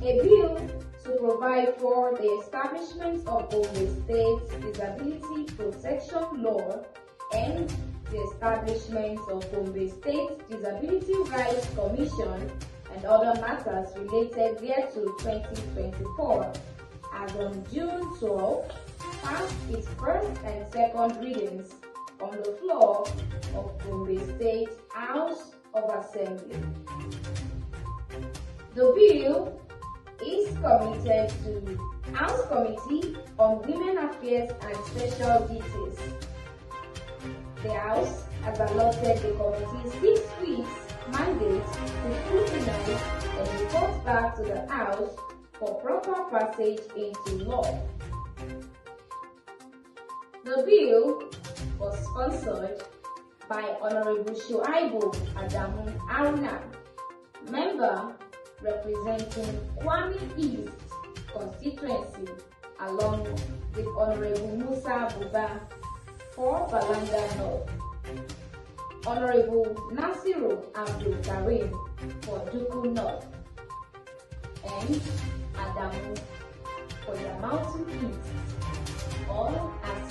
A bill to provide for the establishment of Gombe State Disability Protection Law and the establishment of Gombe State Disability Rights Commission and other matters related thereto 2024, as on June 12, passed its first and second readings on the floor of Gombe State House of Assembly. The bill is committed to House Committee on Women Affairs and Special Duties. The House has allotted the committee 6 weeks mandate to scrutinize and report back to the House for proper passage into law. The bill was sponsored by Honorable Shuaibu Adamu Aruna, member representing Kwame East constituency, along with Honorable Musa Buba for Balanga North, Honorable Nasiru Abdul Karim for Duku North, and Adamu for the Mountain East, all as